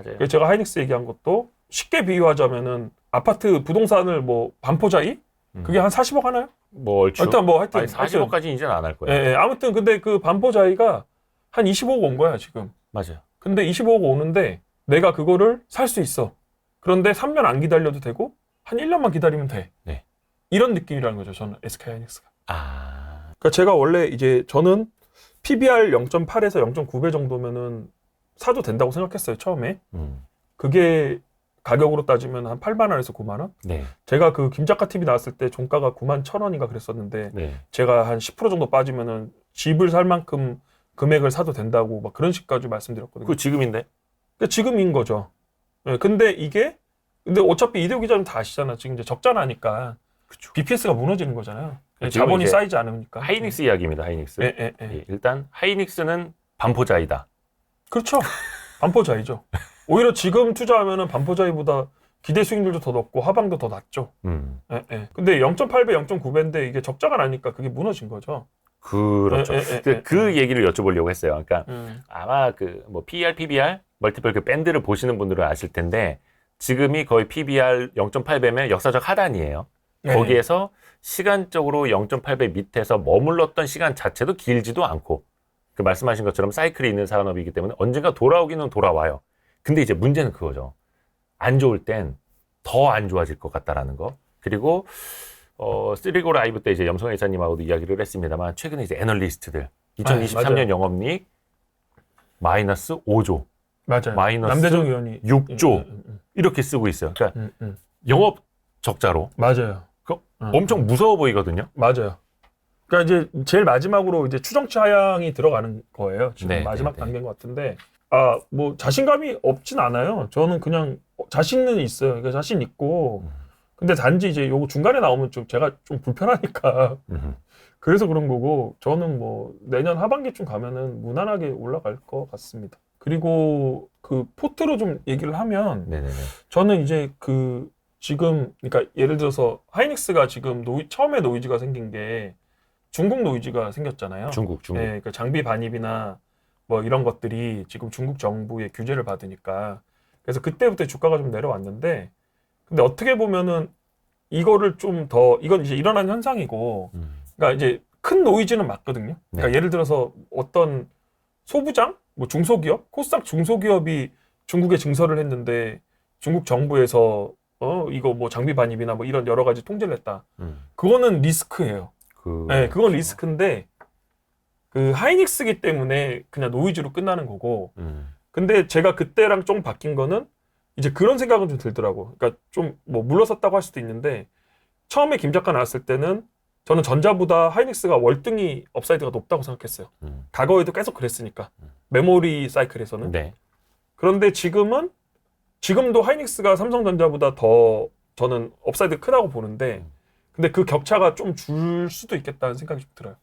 맞아요. 그래서 제가 하이닉스 얘기한 것도 쉽게 비유하자면은 아파트 부동산을 뭐 반포자이 그게 한 40억 하나요? 뭐 얼추. 일단 뭐 하여튼 아니, 40억까지 이제는 안 할 거예요. 예, 예. 아무튼 근데 그 반포자이가 한 25억 온 거야 지금. 맞아요. 근데 25억 오는데 내가 그거를 살 수 있어. 그런데 3년 안 기다려도 되고 한 1년만 기다리면 돼. 네. 이런 느낌이라는 거죠. 저는 SK 하이닉스가. 아, 그러니까 제가 원래 이제 저는 PBR 0.8에서 0.9배 정도면은 사도 된다고 생각했어요 처음에. 그게 가격으로 따지면 한 8만 원에서 9만 원? 네. 제가 그 김작가 TV 나왔을 때 종가가 9만 1,000원인가 그랬었는데 네. 제가 한 10% 정도 빠지면은 집을 살 만큼 금액을 사도 된다고 막 그런 식까지 말씀드렸거든요. 그 지금인데? 그러니까 지금인 거죠. 예, 근데 어차피 이대호 기자님 다 아시잖아. 지금 이제 적자 나니까 그쵸. BPS가 무너지는 거잖아요. 지금 자본이 이제 쌓이지 않으니까. 하이닉스 이야기입니다. 하이닉스. 예, 예, 예. 예, 일단 하이닉스는 반포자이다. 그렇죠. 반포자이죠. 오히려 지금 투자하면은 반포자이보다 기대 수익률도 더 높고 하방도 더 낮죠. 예, 예. 근데 0.8배, 0.9배인데 이게 적자가 나니까 그게 무너진 거죠. 그렇죠. 예, 예, 예, 그 얘기를 여쭤보려고 했어요. 그러니까 예. 아마 그 뭐 PER, PBR, 멀티플 그 밴드를 보시는 분들은 아실 텐데 지금이 거의 PBR 0.8배면 역사적 하단이에요. 네. 거기에서 시간적으로 0.8배 밑에서 머물렀던 시간 자체도 길지도 않고 그 말씀하신 것처럼 사이클이 있는 산업이기 때문에 언젠가 돌아오기는 돌아와요. 근데 이제 문제는 그거죠. 안 좋을 땐 더 안 좋아질 것 같다라는 거. 그리고 쓰리고 라이브 때 이제 염성애 이사님하고도 이야기를 했습니다만 최근에 이제 애널리스트들 2023년 맞아요. 영업이익 마이너스 5조, 맞아요. 마이너스 남대정 의원이 6조 이렇게 쓰고 있어요. 그러니까 영업 적자로 맞아요. 엄청 무서워 보이거든요. 맞아요. 그러니까 이제 제일 마지막으로 이제 추정치 하향이 들어가는 거예요. 지금 네, 마지막 네, 네. 단계인 것 같은데 뭐 자신감이 없진 않아요. 저는 그냥 자신은 있어요. 그러니까 자신 있고 근데 단지 이제 요거 중간에 나오면 좀 제가 좀 불편하니까 그래서 그런 거고 저는 뭐 내년 하반기쯤 가면은 무난하게 올라갈 것 같습니다. 그리고 그 포트로 좀 얘기를 하면 네네네. 저는 이제 그 지금 그러니까 예를 들어서 하이닉스가 지금 처음에 노이즈가 생긴 게 중국 노이즈가 생겼잖아요. 중국. 네, 그러니까 장비 반입이나 뭐 이런 것들이 지금 중국 정부의 규제를 받으니까 그래서 그때부터 주가가 좀 내려왔는데 근데 어떻게 보면은 이거를 좀 더 이건 이제 일어난 현상이고 그러니까 이제 큰 노이즈는 맞거든요. 그러니까 네. 예를 들어서 어떤 소부장, 뭐 중소기업, 코스닥 중소기업이 중국에 증설을 했는데 중국 정부에서 이거 뭐 장비 반입이나 뭐 이런 여러 가지 통제를 했다. 그거는 리스크예요. 네, 그건 리스크인데 그 하이닉스기 때문에 그냥 노이즈로 끝나는 거고. 근데 제가 그때랑 좀 바뀐 거는 이제 그런 생각은 좀 들더라고. 그러니까 좀 뭐 물러섰다고 할 수도 있는데 처음에 김 작가 나왔을 때는 저는 전자보다 하이닉스가 월등히 업사이드가 높다고 생각했어요. 과거에도 계속 그랬으니까. 메모리 사이클에서는. 네. 그런데 지금도 하이닉스가 삼성전자보다 더 저는 업사이드 크다고 보는데 근데 그 격차가 좀 줄 수도 있겠다는 생각이 좀 들어요.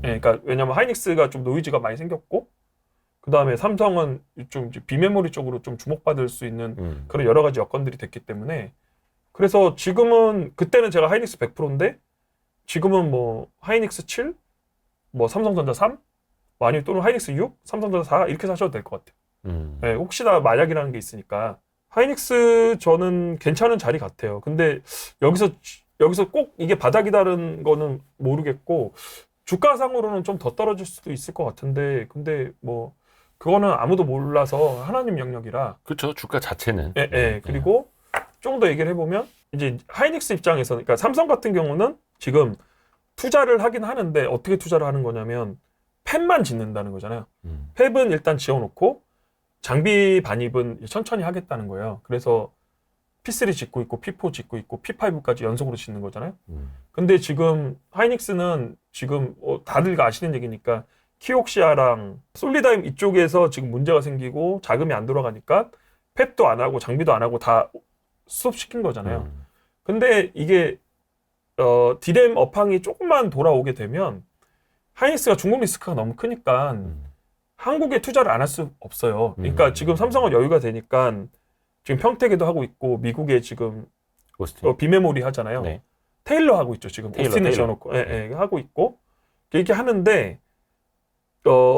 네, 그러니까 왜냐면 하이닉스가 좀 노이즈가 많이 생겼고 그 다음에 삼성은 좀 비메모리 쪽으로 좀 주목받을 수 있는 그런 여러 가지 여건들이 됐기 때문에 그래서 지금은 그때는 제가 하이닉스 100%인데 지금은 뭐 하이닉스 7, 뭐 삼성전자 3, 뭐 아니면 또는 하이닉스 6, 삼성전자 4 이렇게 사셔도 될 것 같아요. 네, 혹시나 마약이라는 게 있으니까 하이닉스 저는 괜찮은 자리 같아요. 근데 여기서 꼭 이게 바닥이다는 거는 모르겠고 주가상으로는 좀 더 떨어질 수도 있을 것 같은데 근데 뭐 그거는 아무도 몰라서 하나님 영역이라. 그렇죠. 주가 자체는. 예, 예. 그리고 조금 더 얘기를 해보면 이제 하이닉스 입장에서는 그러니까 삼성 같은 경우는 지금 투자를 하긴 하는데 어떻게 투자를 하는 거냐면 팹만 짓는다는 거잖아요. 팹은 일단 지어놓고 장비 반입은 천천히 하겠다는 거예요. 그래서 P3 짓고 있고 P4 짓고 있고 P5까지 연속으로 짓는 거잖아요. 근데 지금 하이닉스는 지금 다들 아시는 얘기니까 키옥시아랑 솔리다임 이쪽에서 지금 문제가 생기고 자금이 안 돌아가니까 팹도 안 하고 장비도 안 하고 다 스톱시킨 거잖아요. 근데 이게 디램 업황이 조금만 돌아오게 되면 하이닉스가 중국 리스크가 너무 크니까 한국에 투자를 안 할 수 없어요. 그러니까 지금 삼성은 여유가 되니까 지금 평택에도 하고 있고 미국에 지금 비메모리 하잖아요. 네. 테일러 하고 있죠. 지금 오스틴에 지어놓고 하고 있고 이렇게 하는데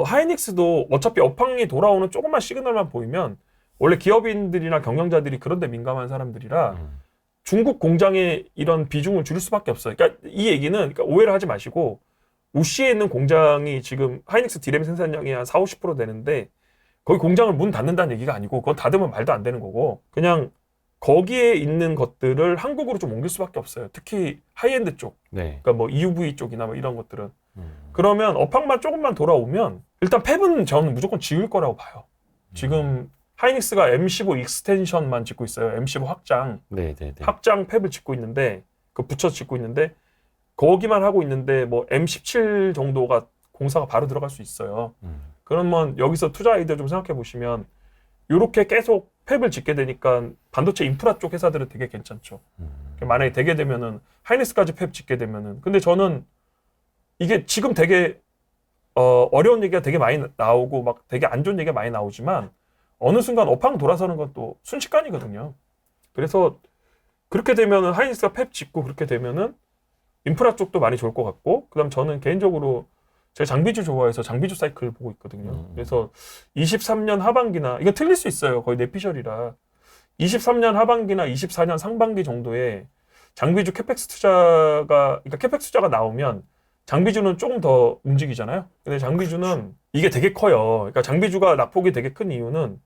하이닉스도 어차피 업황이 돌아오는 조금만 시그널만 보이면 원래 기업인들이나 경영자들이 그런 데 민감한 사람들이라 중국 공장에 이런 비중을 줄일 수밖에 없어요. 그러니까 이 얘기는 그러니까 오해를 하지 마시고 우시에 있는 공장이 지금 하이닉스 디램 생산량이 한 40-50% 되는데 거기 공장을 문 닫는다는 얘기가 아니고 그건 닫으면 말도 안 되는 거고 그냥 거기에 있는 것들을 한국으로 좀 옮길 수밖에 없어요. 특히 하이엔드 쪽. 네. 그러니까 뭐 EUV 쪽이나 뭐 이런 것들은. 그러면 업황만 조금만 돌아오면 일단 팹은 저는 무조건 지을 거라고 봐요. 지금 하이닉스가 M15 익스텐션만 짓고 있어요. M15 확장. 네네네. 확장 팹을 짓고 있는데 그 붙여서 짓고 있는데 거기만 하고 있는데 뭐 M17 정도가 공사가 바로 들어갈 수 있어요. 그러면 여기서 투자 아이디어 좀 생각해 보시면 이렇게 계속 팹을 짓게 되니까 반도체 인프라 쪽 회사들은 되게 괜찮죠. 만약에 되게 되면은 하이닉스까지 팹 짓게 되면은 근데 저는 이게 지금 되게 어려운 얘기가 되게 많이 나오고 막 되게 안 좋은 얘기가 많이 나오지만 어느 순간 업황 돌아서는 건 또 순식간이거든요. 그래서 그렇게 되면은 하이닉스가 팹 짓고 그렇게 되면은 인프라 쪽도 많이 좋을 것 같고 그다음 저는 개인적으로 제가 장비주 좋아해서 장비주 사이클 보고 있거든요. 그래서 23년 하반기나 이거 틀릴 수 있어요. 거의 내피셜이라 23년 하반기나 24년 상반기 정도에 장비주 캐펙스 투자가 그러니까 캐펙스 투자가 나오면 장비주는 조금 더 움직이잖아요. 근데 장비주는 이게 되게 커요. 그러니까 장비주가 낙폭이 되게 큰 이유는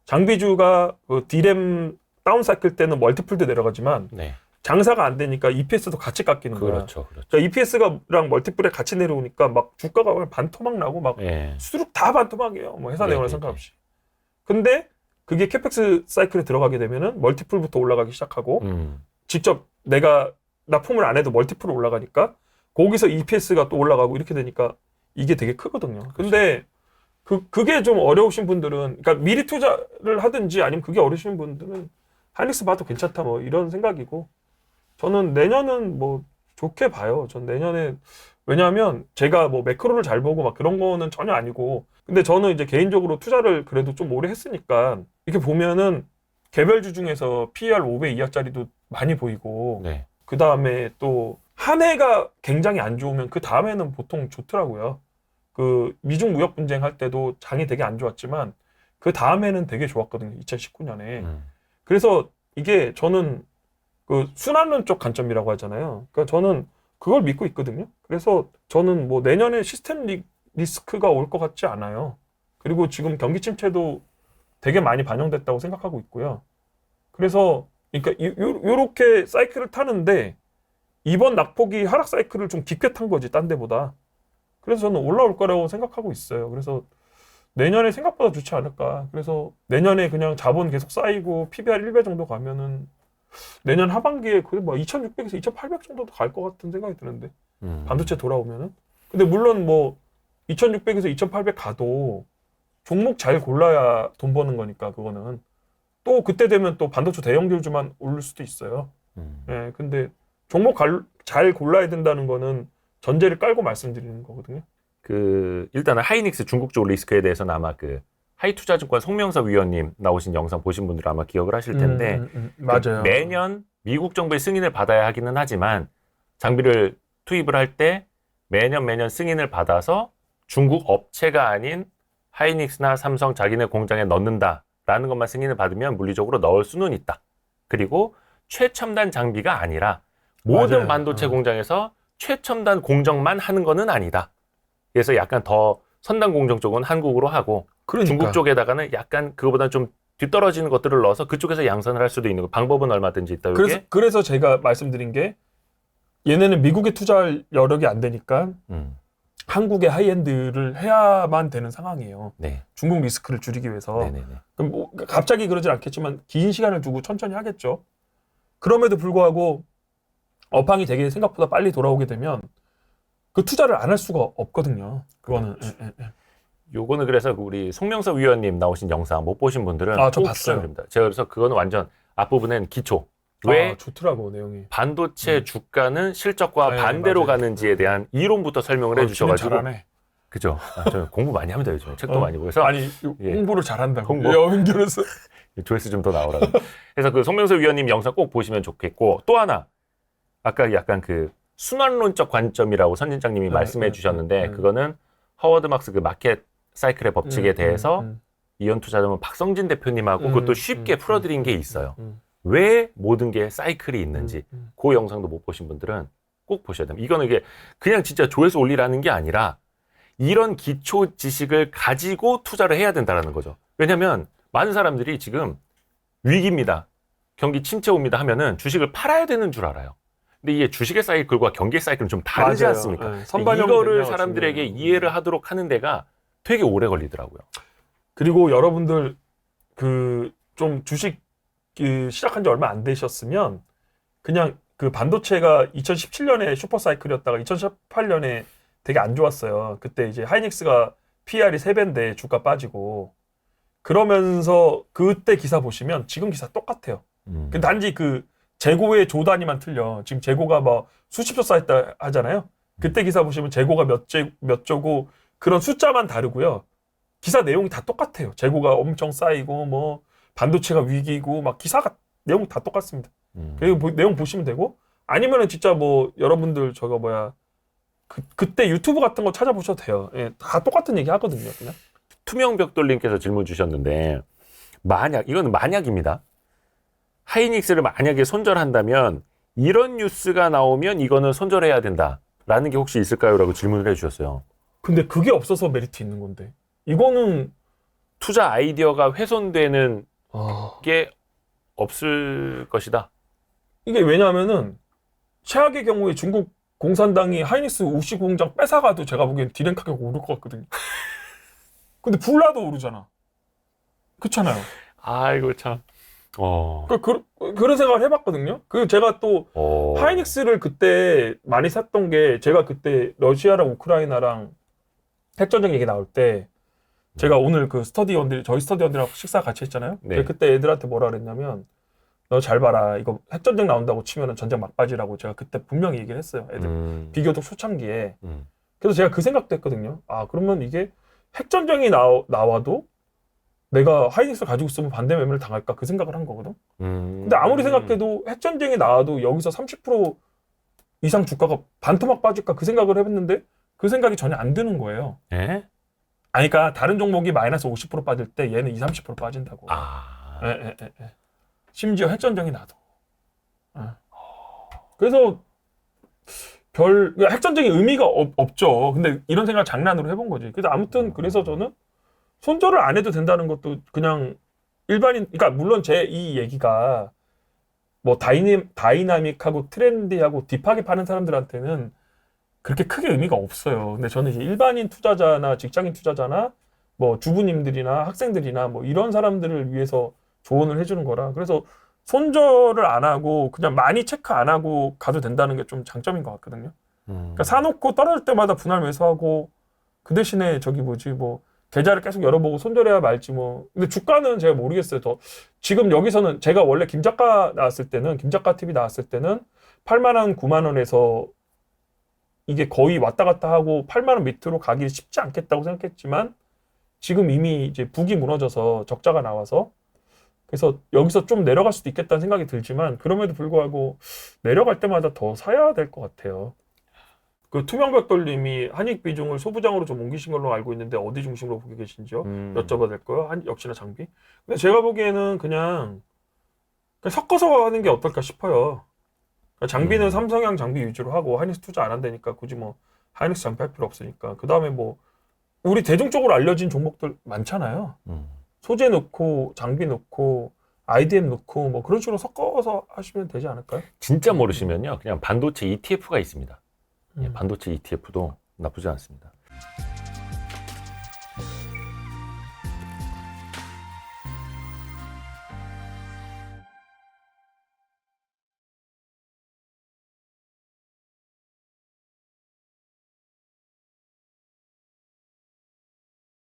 장비주가 그 디램 다운 사이클 때는 멀티플도 내려가지만 네. 장사가 안 되니까 EPS도 같이 깎이는 거야. 그렇죠. 그렇죠. 그러니까 EPS가랑 멀티플에 같이 내려오니까 막 주가가 그냥 반토막 나고 막 예. 수두룩 다 반토막이에요. 뭐 회사 네, 내용이랑 네, 상관없이. 근데 그게 캐펙스 사이클에 들어가게 되면은 멀티플부터 올라가기 시작하고 직접 내가 납품을 안 해도 멀티플로 올라가니까 거기서 EPS가 또 올라가고 이렇게 되니까 이게 되게 크거든요. 근데 그게 좀 어려우신 분들은 그러니까 미리 투자를 하든지 아니면 그게 어려우신 분들은 하이닉스 봐도 괜찮다 뭐 이런 생각이고 저는 내년은 뭐 좋게 봐요. 전 내년에 왜냐하면 제가 뭐 매크로를 잘 보고 막 그런 거는 전혀 아니고 근데 저는 이제 개인적으로 투자를 그래도 좀 오래 했으니까 이렇게 보면은 개별주 중에서 PER 5배 이하짜리도 많이 보이고 네. 그 다음에 또 한 해가 굉장히 안 좋으면 그 다음에는 보통 좋더라고요. 그 미중 무역 분쟁 할 때도 장이 되게 안 좋았지만 그 다음에는 되게 좋았거든요. 2019년에. 그래서 이게 저는 그 순환론 쪽 관점이라고 하잖아요. 그러니까 저는 그걸 믿고 있거든요. 그래서 저는 뭐 내년에 시스템 리스크가 올 것 같지 않아요. 그리고 지금 경기 침체도 되게 많이 반영됐다고 생각하고 있고요. 그래서 그러니까 요렇게 사이클을 타는데 이번 낙폭이 하락 사이클을 좀 깊게 탄 거지 딴 데보다. 그래서 저는 올라올 거라고 생각하고 있어요. 그래서 내년에 생각보다 좋지 않을까. 그래서 내년에 그냥 자본 계속 쌓이고 PBR 1배 정도 가면은 내년 하반기에 거의 뭐 2,600에서 2,800 정도도 갈 것 같은 생각이 드는데 반도체 돌아오면은. 근데 물론 뭐 2,600에서 2,800 가도 종목 잘 골라야 돈 버는 거니까 그거는 또 그때 되면 또 반도체 대형 교주만 오를 수도 있어요. 예, 근데 종목 잘 골라야 된다는 거는 전제를 깔고 말씀드리는 거거든요. 그 일단은 하이닉스 중국 쪽 리스크에 대해서는 아마 그 하이투자증권 송명섭 위원님 나오신 영상 보신 분들은 아마 기억을 하실 텐데 맞아요. 매년 미국 정부의 승인을 받아야 하기는 하지만 장비를 투입을 할 때 매년 승인을 받아서 중국 업체가 아닌 하이닉스나 삼성 자기네 공장에 넣는다라는 것만 승인을 받으면 물리적으로 넣을 수는 있다. 그리고 최첨단 장비가 아니라 모든 맞아요. 반도체 공장에서 최첨단 공정만 하는 거는 아니다. 그래서 약간 더 선단 공정 쪽은 한국으로 하고 그러니까. 중국 쪽에다가는 약간 그거보다 좀 뒤떨어지는 것들을 넣어서 그쪽에서 양산을 할 수도 있는 거. 방법은 얼마든지 있다. 그래서 제가 말씀드린 게 얘네는 미국에 투자할 여력이 안 되니까 한국의 하이엔드를 해야만 되는 상황이에요. 네. 중국 리스크를 줄이기 위해서. 네네네. 그럼 뭐 갑자기 그러진 않겠지만 긴 시간을 두고 천천히 하겠죠. 그럼에도 불구하고 업황이 되게 생각보다 빨리 돌아오게 되면 그 투자를 안 할 수가 없거든요. 그거는. 요거는 그래서 우리 송명섭 위원님 나오신 영상 못 보신 분들은 저 꼭 봤어요. 추천드립니다. 제가 그래서 그거는 완전 앞부분엔 기초. 왜 좋더라고 내용이. 반도체 주가는 실적과 네, 반대로 맞아요. 가는지에 대한 이론부터 설명을 해주셔가지고. 잘하네. 그죠. 저 공부 많이 합니다 요즘에. 책도 많이 보고. 그래서 아니 예. 홍보를 잘한다고. 홍보? 연결해서. 조회수 좀 더 나오라고. 그래서 그 송명섭 위원님 영상 꼭 보시면 좋겠고 또 하나 아까 약간 그 순환론적 관점이라고 선진장님이 말씀해 주셨는데 그거는 허워드 막스 그 마켓 사이클의 법칙에 대해서 이현 투자자문 박성진 대표님하고 그것도 쉽게 풀어드린 게 있어요. 음. 왜 모든 게 사이클이 있는지 그 영상도 못 보신 분들은 꼭 보셔야 됩니다. 이거는 이게 그냥 진짜 조회수 올리라는 게 아니라 이런 기초 지식을 가지고 투자를 해야 된다는 거죠. 왜냐하면 많은 사람들이 지금 위기입니다. 경기 침체 옵니다 하면은 주식을 팔아야 되는 줄 알아요. 근데 이게 주식의 사이클과 경기의 사이클은 좀 다르지 맞아요. 않습니까? 네, 선반영이 이거를 되면 사람들에게 중요해요. 이해를 하도록 하는 데가 되게 오래 걸리더라고요. 그리고 여러분들 그 좀 주식 시작한 지 얼마 안 되셨으면 그냥 그 반도체가 2017년에 슈퍼 사이클이었다가 2018년에 되게 안 좋았어요. 그때 이제 하이닉스가 PR이 3배인데 주가 빠지고 그러면서 그때 기사 보시면 지금 기사 똑같아요. 그 단지 그 재고의 조 단위만 틀려. 지금 재고가 뭐 수십조 쌓였다 하잖아요. 그때 기사 보시면 재고가 몇 조고 그런 숫자만 다르고요. 기사 내용이 다 똑같아요. 재고가 엄청 쌓이고 뭐 반도체가 위기고 막 기사가 내용 다 똑같습니다. 그리고 내용 보시면 되고 아니면은 진짜 뭐 여러분들 저거 뭐야 그때 유튜브 같은 거 찾아보셔도 돼요. 예, 다 똑같은 얘기 하거든요. 그냥. 투명벽돌님께서 질문 주셨는데 만약 이거는 만약입니다. 하이닉스를 만약에 손절한다면 이런 뉴스가 나오면 이거는 손절해야 된다라는 게 혹시 있을까요? 라고 질문을 해주셨어요. 근데 그게 없어서 메리트 있는 건데 이거는 투자 아이디어가 훼손되는 아... 게 없을 것이다. 이게 왜냐하면은 최악의 경우에 중국 공산당이 하이닉스 우시 공장 뺏어가도 제가 보기엔 디램 가격 오를 것 같거든요. 근데 불나도 오르잖아. 그렇잖아요. 아이고 참. 그런 생각을 해봤거든요. 그 제가 또 하이닉스를 그때 많이 샀던 게 제가 그때 러시아랑 우크라이나랑 핵전쟁 얘기 나올 때 제가 오늘 그 저희 스터디원들하고 식사 같이 했잖아요. 네. 그때 애들한테 뭐라 그랬냐면 너 잘 봐라. 이거 핵전쟁 나온다고 치면은 전쟁 막바지라고 제가 그때 분명히 얘기를 했어요. 애들 비교적 초창기에. 그래서 제가 그 생각도 했거든요. 아 그러면 이게 핵전쟁이 나와도 내가 하이닉스를 가지고 있으면 반대 매매를 당할까 그 생각을 한 거거든. 근데 아무리 생각해도 핵전쟁이 나와도 여기서 30% 이상 주가가 반토막 빠질까 그 생각을 해봤는데 그 생각이 전혀 안 드는 거예요. 예? 아니, 그러니까 다른 종목이 마이너스 50% 빠질 때 얘는 20, 30% 빠진다고. 아. 예. 심지어 핵전쟁이 나도. 예. 그래서 그러니까 핵전쟁이 의미가 없죠. 근데 이런 생각을 장난으로 해본 거지. 그래서 아무튼 그래서 저는 손절을 안 해도 된다는 것도 그냥 일반인, 그러니까 물론 제 이 얘기가 뭐 다이나믹하고 트렌디하고 딥하게 파는 사람들한테는 그렇게 크게 의미가 없어요. 근데 저는 이제 일반인 투자자나 직장인 투자자나 뭐 주부님들이나 학생들이나 뭐 이런 사람들을 위해서 조언을 해주는 거라. 그래서 손절을 안 하고 그냥 많이 체크 안 하고 가도 된다는 게 좀 장점인 것 같거든요. 그러니까 사놓고 떨어질 때마다 분할 매수하고 그 대신에 저기 뭐지 뭐 계좌를 계속 열어보고 손절해야 말지 뭐. 근데 주가는 제가 모르겠어요. 지금 여기서는 제가 원래 김작가 TV 나왔을 때는 8만 원, 9만 원에서 이게 거의 왔다 갔다 하고 8만 원 밑으로 가기 쉽지 않겠다고 생각했지만 지금 이미 이제 북이 무너져서 적자가 나와서 그래서 여기서 좀 내려갈 수도 있겠다는 생각이 들지만 그럼에도 불구하고 내려갈 때마다 더 사야 될 것 같아요. 그 투명벽돌님이 한익 비중을 소부장으로 좀 옮기신 걸로 알고 있는데 어디 중심으로 보고 계신지요? 여쭤봐도 될까요? 역시나 장비? 근데 제가 보기에는 그냥 섞어서 하는 게 어떨까 싶어요. 그러니까 장비는 삼성향 장비 위주로 하고 하이닉스 투자 안 한다니까 굳이 뭐 하이닉스 장비 할 필요 없으니까. 그 다음에 뭐 우리 대중적으로 알려진 종목들 많잖아요. 소재 넣고 장비 넣고 IDM 넣고 뭐 그런 식으로 섞어서 하시면 되지 않을까요? 진짜 모르시면요. 그냥 반도체 ETF가 있습니다. 예, 반도체 ETF도 나쁘지 않습니다.